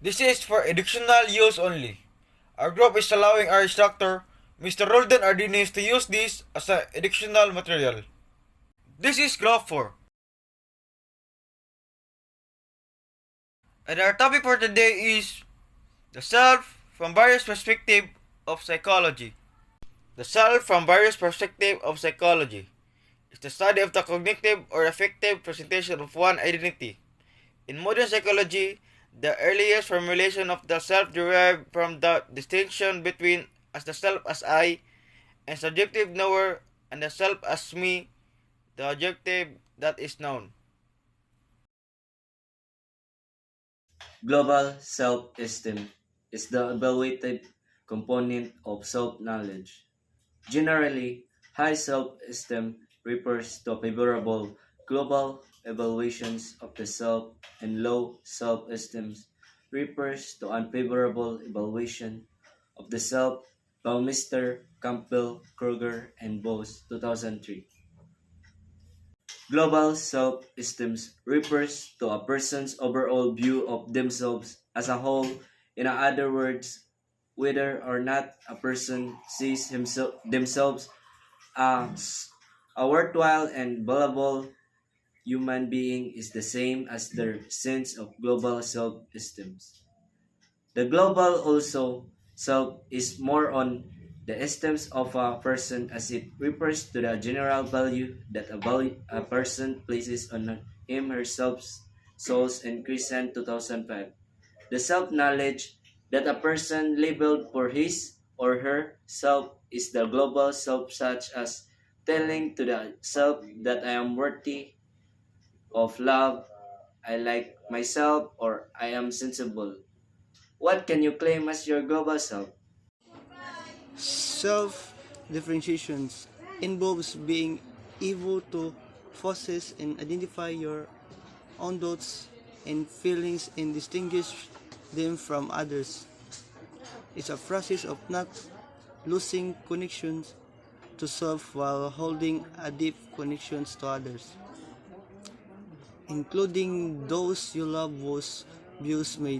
This is for educational use only. Our group is allowing our instructor, Mr. Roldan Ardinis, to use this as an educational material. This is Graph 4. And our topic for today is the self from various perspectives of psychology. The self from various perspectives of psychology is the study of the cognitive or affective presentation of one identity. In modern psychology, the earliest formulation of the self derived from the distinction between as the self as I and subjective knower and the self as me, the objective that is known. Global self-esteem is the evaluative component of self-knowledge. Generally, high self-esteem refers to favorable global evaluations of the self, and low self-esteem refers to unfavorable evaluation of the self by Mr. Campbell, Kruger, and Bose 2003. Global self-esteem refers to a person's overall view of themselves as a whole. In other words, whether or not a person sees themselves as a worthwhile and valuable human being is the same as their sense of global self-esteem. The global also self is more on the esteem of a person as it refers to the general value that a person places on him herself. Souls and Christian 2005. The self-knowledge that a person labeled for his or her self is the global self, such as telling to the self that I am worthy of love, I like myself, or I am sensible. What can you claim as your global self? Self-differentiations involves being able to process and identify your own thoughts and feelings and distinguish them from others. It's a process of not losing connections to self while holding a deep connections to others, including those you love whose views may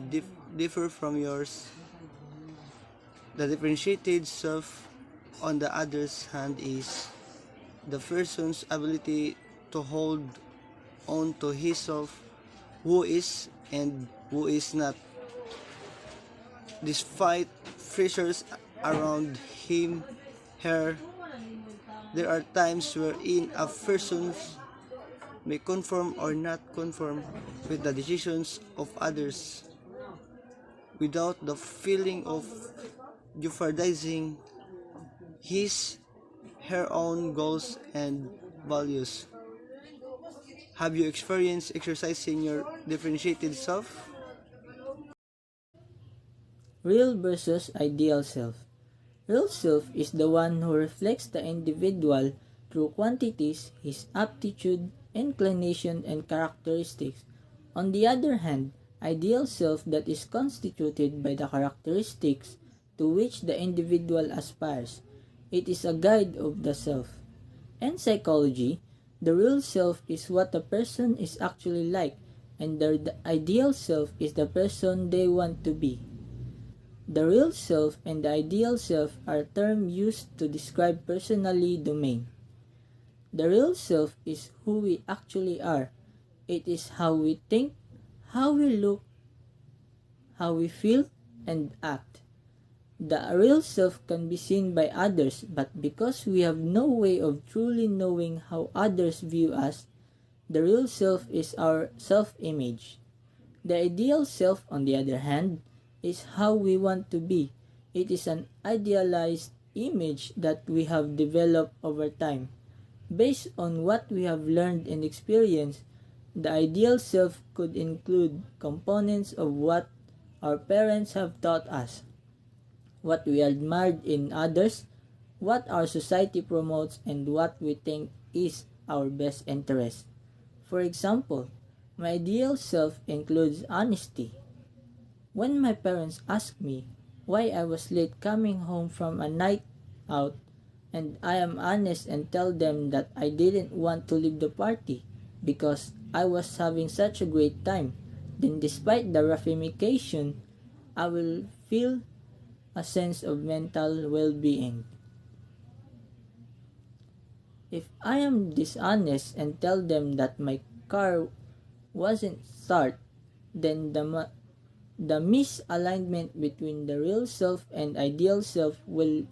differ from yours. The differentiated self, on the other hand, is the person's ability to hold on to himself, who is and who is not, despite pressures around him, her. There are times wherein a person may conform or not conform with the decisions of others without the feeling of jeopardizing his her own goals and values. Have you experienced exercising your differentiated self? Real versus ideal self. Real self is the one who reflects the individual through quantities, his aptitude, inclination, and characteristics. On the other hand, ideal self that is constituted by the characteristics to which the individual aspires. It is a guide of the self. In psychology, the real self is what a person is actually like, and the ideal self is the person they want to be. The real self and the ideal self are terms used to describe personality domain. The real self is who we actually are. It is how we think, how we look, how we feel, and act. The real self can be seen by others, but because we have no way of truly knowing how others view us, the real self is our self-image. The ideal self, on the other hand, is how we want to be. It is an idealized image that we have developed over time. Based on what we have learned and experienced, the ideal self could include components of what our parents have taught us, what we admired in others, what our society promotes, and what we think is our best interest. For example, my ideal self includes honesty. When my parents ask me why I was late coming home from a night out, and I am honest and tell them that I didn't want to leave the party because I was having such a great time, then despite the ramification, I will feel a sense of mental well-being. If I am dishonest and tell them that my car wasn't start, then the misalignment between the real self and ideal self will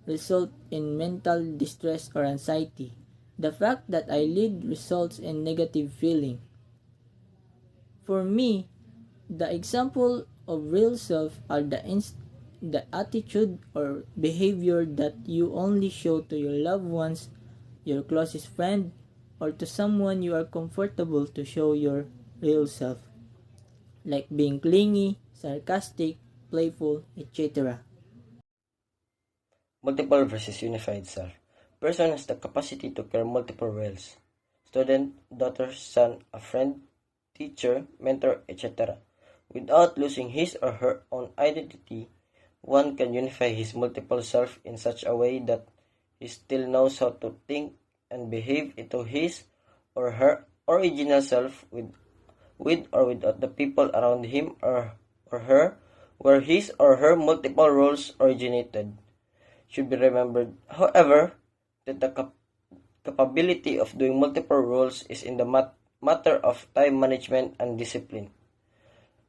result in mental distress or anxiety. The fact that I lead results in negative feeling. For me, the example of real self are the attitude or behavior that you only show to your loved ones, your closest friend, or to someone you are comfortable to show your real self, like being clingy, sarcastic, playful, etc. Multiple versus unified self. Person has the capacity to carry multiple roles. Student, daughter, son, a friend, teacher, mentor, etc. Without losing his or her own identity, one can unify his multiple self in such a way that he still knows how to think and behave into his or her original self with or without the people around him or her, where his or her multiple roles originated. Should be remembered, however, that the capability of doing multiple roles is in the matter of time management and discipline,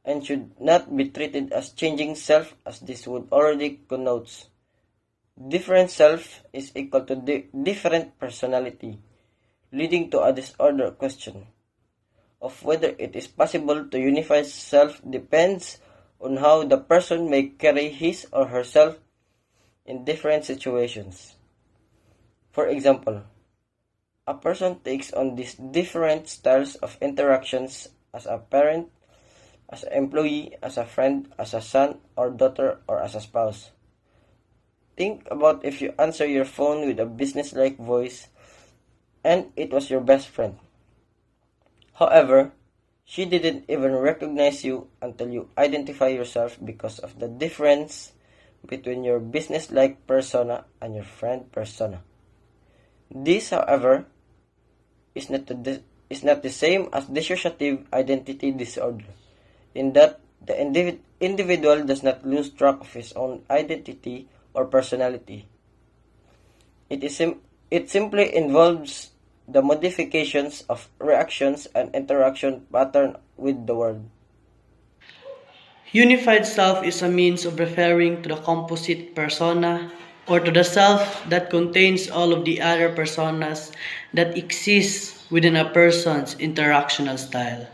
and should not be treated as changing self, as this would already connotes. Different self is equal to different personality, leading to a disorder question of whether it is possible to unify self depends on how the person may carry his or herself in different situations. For example, a person takes on these different styles of interactions as a parent, as an employee, as a friend, as a son or daughter, or as a spouse. Think about if you answer your phone with a business-like voice and it was your best friend. However, she didn't even recognize you until you identify yourself because of the difference between your business-like persona and your friend persona. This, however, is not the same as dissociative identity disorder, in that the individual does not lose track of his own identity or personality. It simply involves the modifications of reactions and interaction pattern with the world. Unified self is a means of referring to the composite persona or to the self that contains all of the other personas that exist within a person's interactional style.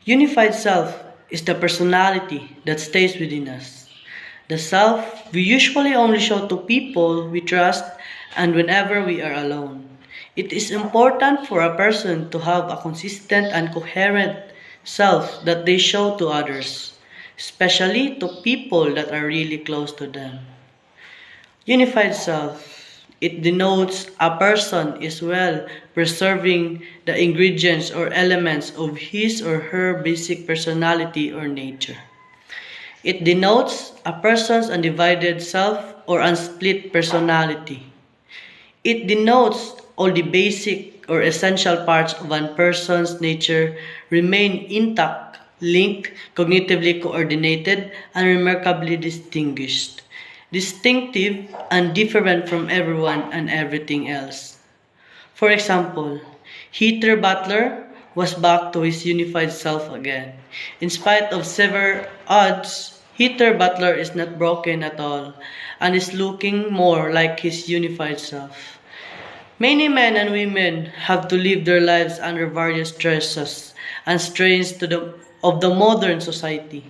Unified self is the personality that stays within us. The self we usually only show to people we trust and whenever we are alone. It is important for a person to have a consistent and coherent self that they show to others, especially to people that are really close to them. Unified self, it denotes a person is well preserving the ingredients or elements of his or her basic personality or nature. It denotes a person's undivided self or unsplit personality. It denotes all the basic or essential parts of one person's nature remain intact, linked, cognitively coordinated, and remarkably distinguished, distinctive and different from everyone and everything else. For example, Heather Butler was back to his unified self again. In spite of severe odds, Heather Butler is not broken at all and is looking more like his unified self. Many men and women have to live their lives under various stresses and strains of the modern society.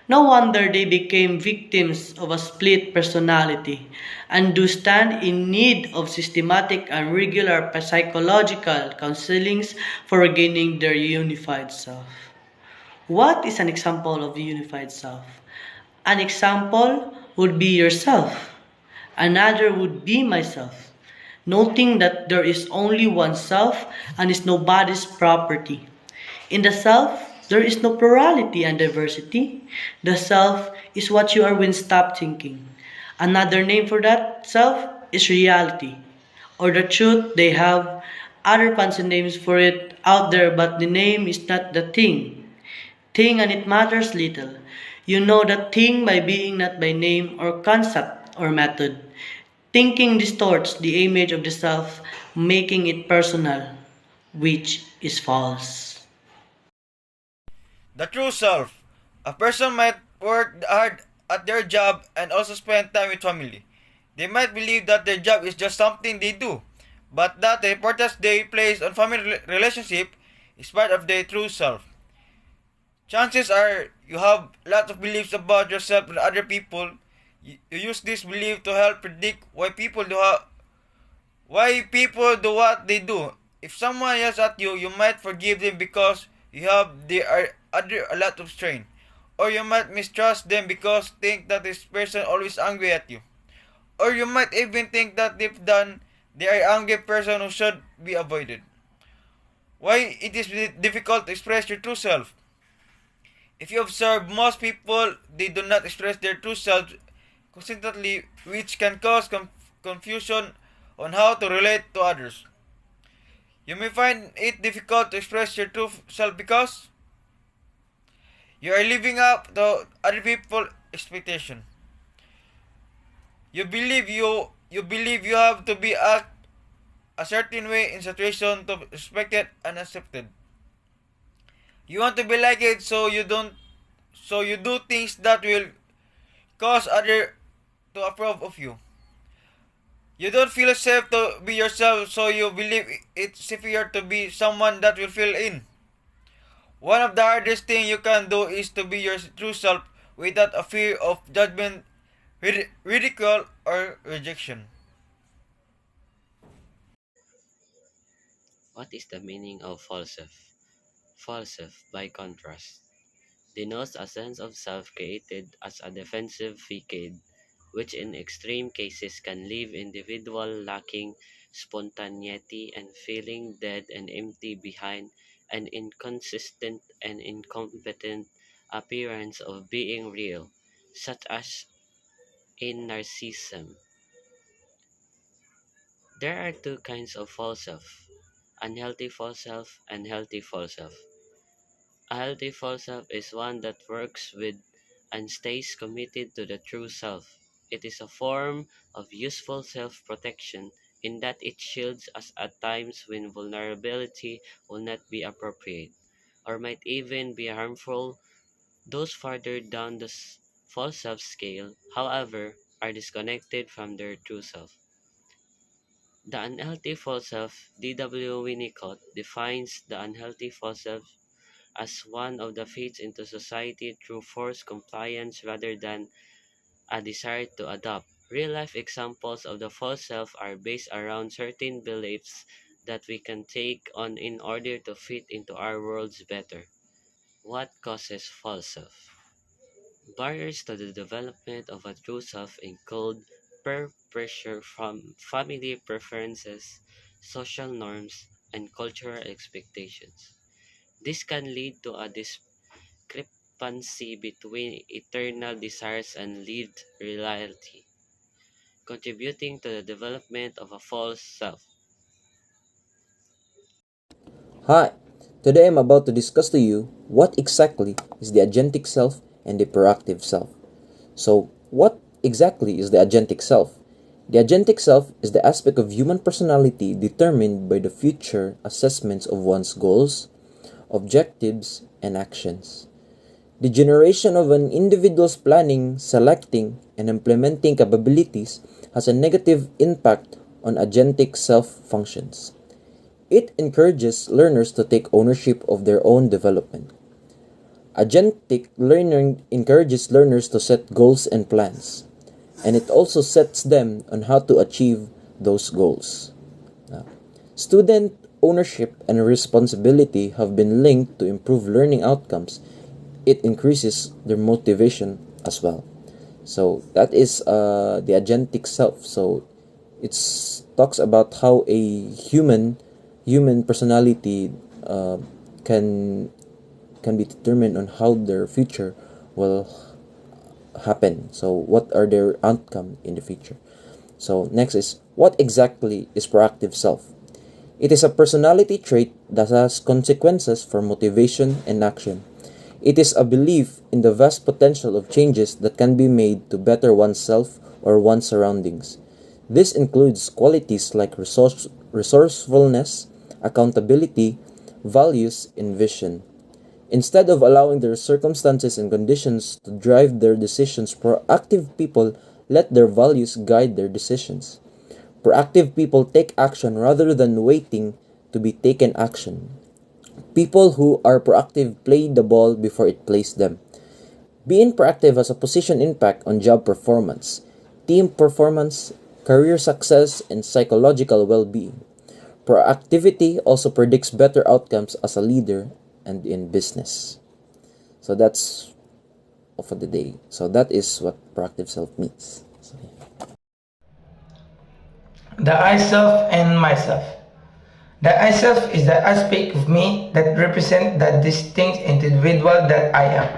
No wonder they became victims of a split personality and do stand in need of systematic and regular psychological counselings for regaining their unified self. What is an example of the unified self? An example would be yourself. Another would be myself, noting that there is only one self and is nobody's property. In the self, there is no plurality and diversity. The self is what you are when stop thinking. Another name for that self is reality, or the truth. They have other fancy names for it out there, but the name is not the thing. And it matters little. You know that thing by being, not by name or concept or method. Thinking distorts the image of the self, making it personal, which is false. The true self. A person might work hard at their job and also spend time with family. They might believe that their job is just something they do, but that the importance they place on family relationship is part of their true self. Chances are you have lots of beliefs about yourself and other people. You use this belief to help predict why people do what they do. If someone yells at you, you might forgive them because you have they are under a lot of strain. Or you might mistrust them because think that this person always angry at you. Or you might even think that deep down they are angry person who should be avoided. Why it is difficult to express your true self? If you observe most people, they do not express their true selves consistently, which can cause confusion on how to relate to others. You may find it difficult to express your true self because you are living up to other people's expectation. You believe you have to be act a certain way in situation to be respected and accepted. You want to be like it, so you do things that will cause others to approve of you. You don't feel safe to be yourself, so you believe it's safer to be someone that will fill in. One of the hardest things you can do is to be your true self without a fear of judgment, ridicule, or rejection. What is the meaning of false self? False self, by contrast, denotes a sense of self created as a defensive facade, which in extreme cases can leave individual lacking spontaneity and feeling dead and empty behind an inconsistent and incompetent appearance of being real, such as in narcissism. There are two kinds of false self: unhealthy false self and healthy false self. A healthy false self is one that works with and stays committed to the true self. It is a form of useful self protection in that it shields us at times when vulnerability will not be appropriate or might even be harmful. Those farther down the false self scale, however, are disconnected from their true self. The unhealthy false self, D.W. Winnicott, defines the unhealthy false self as one of that fits into society through forced compliance rather than a desire to adopt. Real life examples of the false self are based around certain beliefs that we can take on in order to fit into our worlds better. What causes false self? Barriers to the development of a true self include peer pressure from family preferences, social norms, and cultural expectations. This can lead to a discrepancy between eternal desires and lived reality, contributing to the development of a false self. Hi, today I'm about to discuss to you what exactly is the agentic self and the proactive self. So, what exactly is the agentic self? The agentic self is the aspect of human personality determined by the future assessments of one's goals, objectives, and actions. The generation of an individual's planning, selecting, and implementing capabilities has a negative impact on agentic self functions. It encourages learners to take ownership of their own development. Agentic learning encourages learners to set goals and plans, and it also sets them on how to achieve those goals. Now, student ownership and responsibility have been linked to improve learning outcomes. It increases their motivation as well. So that is the agentic self. So it talks about how a human personality can be determined on how their future will happen. So what are their outcome in the future? So next is, what exactly is proactive self? It is a personality trait that has consequences for motivation and action. It is a belief in the vast potential of changes that can be made to better oneself or one's surroundings. This includes qualities like resourcefulness, accountability, values, and vision. Instead of allowing their circumstances and conditions to drive their decisions, proactive people let their values guide their decisions. Proactive people take action rather than waiting to be taken action. People who are proactive play the ball before it plays them. Being proactive has a position impact on job performance, team performance, career success, and psychological well-being. Proactivity also predicts better outcomes as a leader and in business. So that's all for the day. So that is what proactive self means. So, yeah. The I self and myself. The I self is the aspect of me that represents the distinct individual that I am.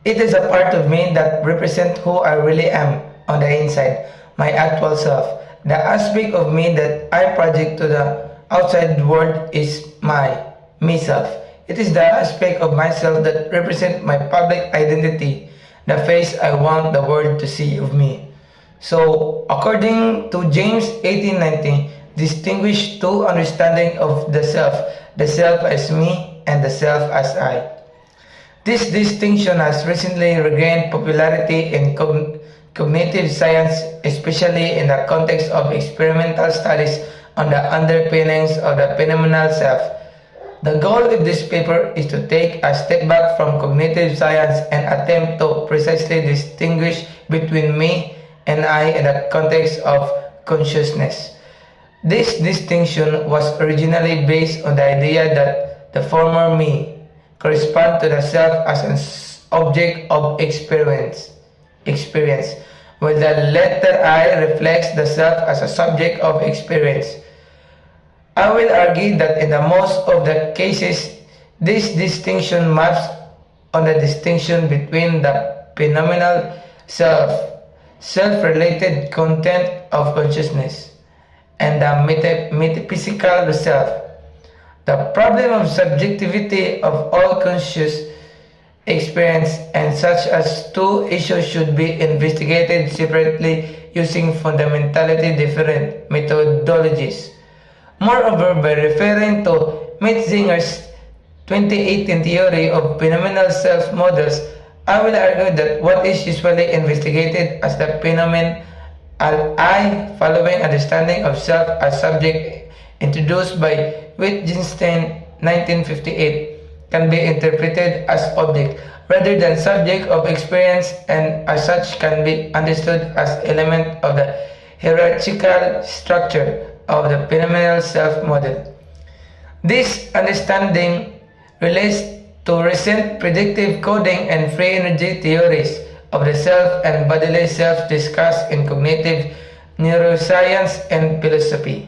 It is a part of me that represents who I really am on the inside, my actual self. The aspect of me that I project to the outside world is my me-self. It is the aspect of myself that represents my public identity, the face I want the world to see of me. So, according to James 18:19, distinguish two understanding of the self as me and the self as I. This distinction has recently regained popularity in cognitive science, especially in the context of experimental studies on the underpinnings of the phenomenal self. The goal of this paper is to take a step back from cognitive science and attempt to precisely distinguish between me and I in the context of consciousness. This distinction was originally based on the idea that the former me corresponds to the self as an object of experience, while the latter I reflects the self as a subject of experience. I will argue that in the most of the cases, this distinction maps on the distinction between the phenomenal self-related content of consciousness, and the metaphysical self. The problem of subjectivity of all conscious experience and such as two issues should be investigated separately using fundamentally different methodologies. Moreover, by referring to Metzinger's 2018 theory of phenomenal self models, I will argue that what is usually investigated as the phenomenon I following understanding of self as subject introduced by Wittgenstein 1958 can be interpreted as object rather than subject of experience, and as such can be understood as element of the hierarchical structure of the phenomenal self model. This understanding relates to recent predictive coding and free energy theories of the self and bodily self discussed in cognitive neuroscience and philosophy.